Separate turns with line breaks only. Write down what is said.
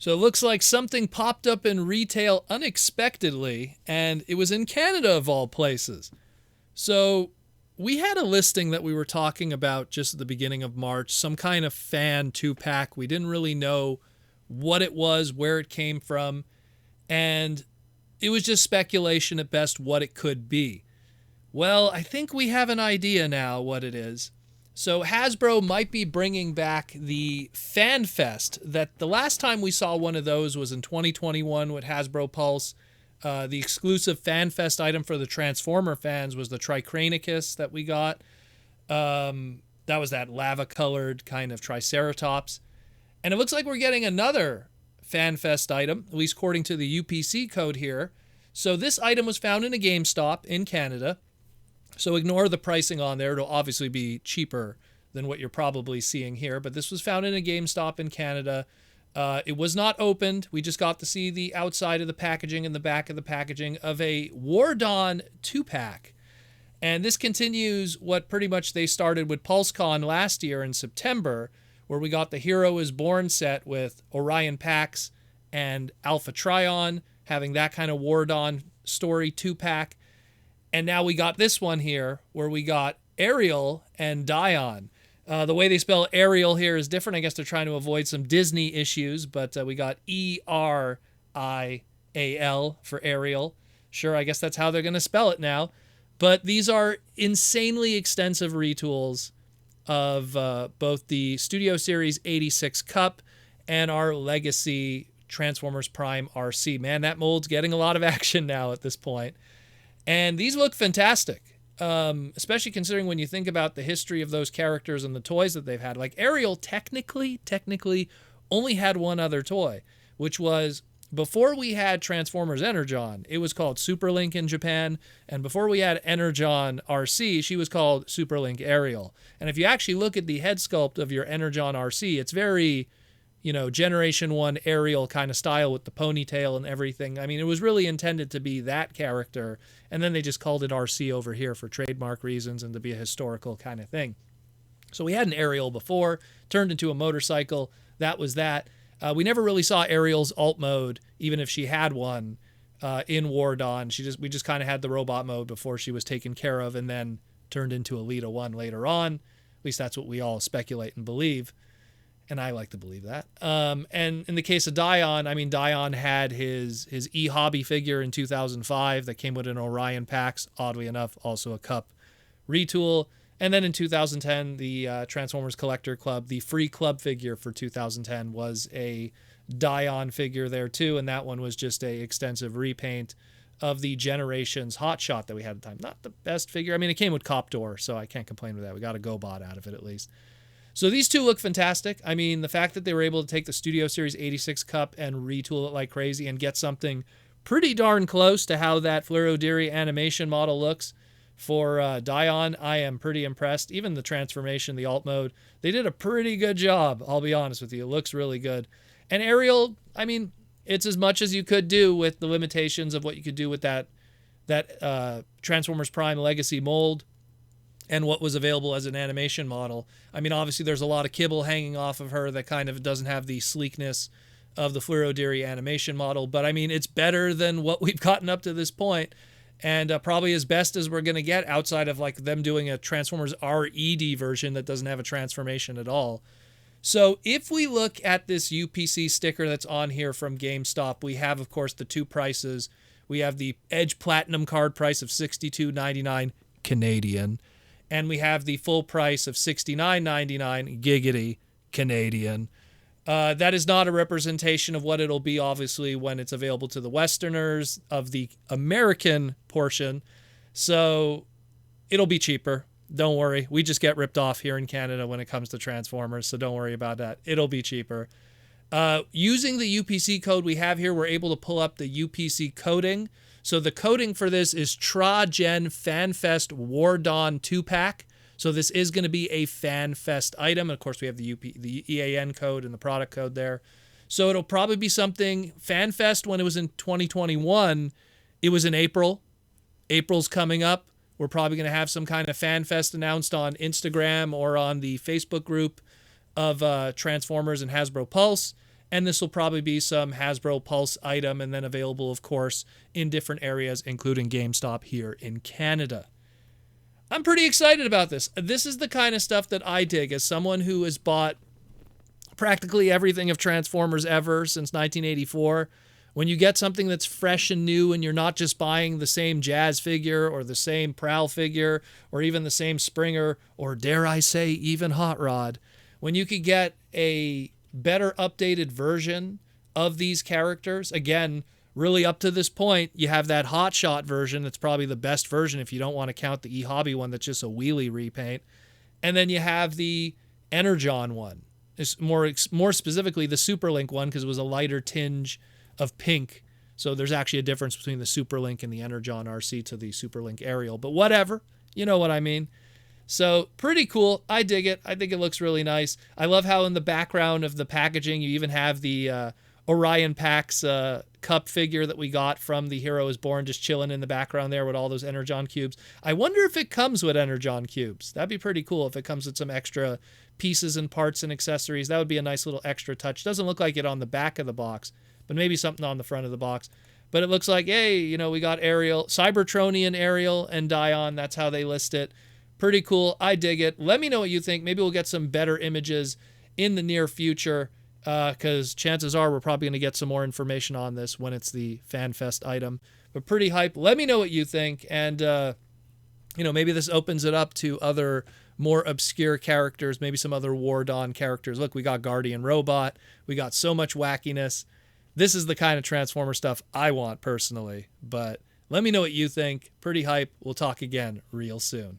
So it looks like something popped up in retail unexpectedly, and it was in Canada of all places. So we had a listing that we were talking about just at the beginning of March, some kind of fan 2-pack. We didn't really know what it was, where it came from, and it was just speculation at best what it could be. Well, I think we have an idea now what it is. So Hasbro might be bringing back the Fan Fest. That the last time we saw one of those was in 2021 with Hasbro Pulse. The exclusive Fan Fest item for the Transformer fans was the Tricranicus that we got. That was that lava-colored kind of Triceratops. And it looks like we're getting another Fan Fest item, at least according to the UPC code here. So this item was found in a GameStop in Canada. So ignore the pricing on there. It'll obviously be cheaper than what you're probably seeing here. But this was found in a GameStop in Canada. It was not opened. We just got to see the outside of the packaging and the back of the packaging of a War Dawn 2-pack. And this continues what pretty much they started with PulseCon last year in September, where we got the Hero is Born set with Orion Pax and Alpha Trion, having that kind of War Dawn story 2-pack. And now we got this one here where we got Ariel and Dion. The way they spell Ariel here is different. I guess they're trying to avoid some Disney issues, but we got Erial for Ariel. Sure, I guess that's how they're going to spell it now. But these are insanely extensive retools of both the Studio Series 86 Cup and our Legacy Transformers Prime RC. Man, that mold's getting a lot of action now at this point. And these look fantastic, especially considering when you think about the history of those characters and the toys that they've had. Like Ariel technically only had one other toy, which was before we had Transformers Energon, it was called Superlink in Japan. And before we had Energon RC, she was called Superlink Ariel. And if you actually look at the head sculpt of your Energon RC, it's very, Generation 1 Ariel kind of style with the ponytail and everything. I mean, it was really intended to be that character. And then they just called it RC over here for trademark reasons and to be a historical kind of thing. So we had an Ariel before, turned into a motorcycle. That was that. We never really saw Ariel's alt mode, even if she had one in War Dawn. We just kind of had the robot mode before she was taken care of and then turned into Elita 1 later on. At least that's what we all speculate and believe. And I like to believe that. And in the case of Dion, I mean, Dion had his E-Hobby figure in 2005 that came with an Orion Pax, oddly enough, also a Cup retool. And then in 2010, the Transformers Collector Club, the free club figure for 2010 was a Dion figure there too. And that one was just a extensive repaint of the Generations Hotshot that we had at the time. Not the best figure. I mean, it came with Coptor, so I can't complain with that. We got a GoBot out of it at least. So these two look fantastic. I mean, the fact that they were able to take the Studio Series 86 Cup and retool it like crazy and get something pretty darn close to how that Fleur Diri animation model looks for Dion, I am pretty impressed. Even the transformation, the alt mode, they did a pretty good job, I'll be honest with you. It looks really good. And Ariel, I mean, it's as much as you could do with the limitations of what you could do with that Transformers Prime Legacy mold and what was available as an animation model. I mean, obviously there's a lot of kibble hanging off of her that kind of doesn't have the sleekness of the Fleur Diri animation model, but I mean, it's better than what we've gotten up to this point, and probably as best as we're going to get outside of like them doing a Transformers RED version that doesn't have a transformation at all. So if we look at this UPC sticker that's on here from GameStop, we have, of course, the two prices. We have the Edge Platinum card price of $62.99 Canadian, and we have the full price of $69.99 giggity Canadian. That is not a representation of what it'll be, obviously, when it's available to the Westerners of the American portion. So it'll be cheaper. Don't worry. We just get ripped off here in Canada when it comes to Transformers, so don't worry about that. It'll be cheaper. Using the UPC code we have here, we're able to pull up the UPC coding. So the coding for this is Tra-Gen FanFest War Dawn 2-pack. So this is going to be a FanFest item. And of course, we have the EAN code and the product code there. So it'll probably be something FanFest when it was in 2021. It was in April. April's coming up. We're probably going to have some kind of FanFest announced on Instagram or on the Facebook group of Transformers and Hasbro Pulse. And this will probably be some Hasbro Pulse item and then available, of course, in different areas, including GameStop here in Canada. I'm pretty excited about this. This is the kind of stuff that I dig as someone who has bought practically everything of Transformers ever since 1984. When you get something that's fresh and new and you're not just buying the same Jazz figure or the same Prowl figure or even the same Springer or, dare I say, even Hot Rod, when you could get a better updated version of these characters, again, really up to this point, you have that Hot Shot version that's probably the best version if you don't want to count the eHobby one that's just a wheelie repaint. And then you have the Energon one. It's more specifically the Superlink one because it was a lighter tinge of pink. So there's actually a difference between the Superlink and the Energon RC to the Superlink Ariel. But whatever. You know what I mean. So pretty cool. I dig it. I think it looks really nice. I love how in the background of the packaging you even have the Orion Pax cup figure that we got from The Hero Is Born just chilling in the background there with all those Energon cubes. I wonder if it comes with Energon cubes. That'd be pretty cool if it comes with some extra pieces and parts and accessories. That would be a nice little extra touch. Doesn't look like it on the back of the box, but maybe something on the front of the box. But it looks like, hey, you know, we got Ariel, Cybertronian Ariel and Dion. That's how they list it. Pretty cool. I dig it. Let me know what you think. Maybe we'll get some better images in the near future because chances are we're probably going to get some more information on this when it's the FanFest item. But pretty hype. Let me know what you think. And, you know, maybe this opens it up to other more obscure characters, maybe some other War Dawn characters. Look, we got Guardian Robot. We got so much wackiness. This is the kind of Transformer stuff I want personally. But let me know what you think. Pretty hype. We'll talk again real soon.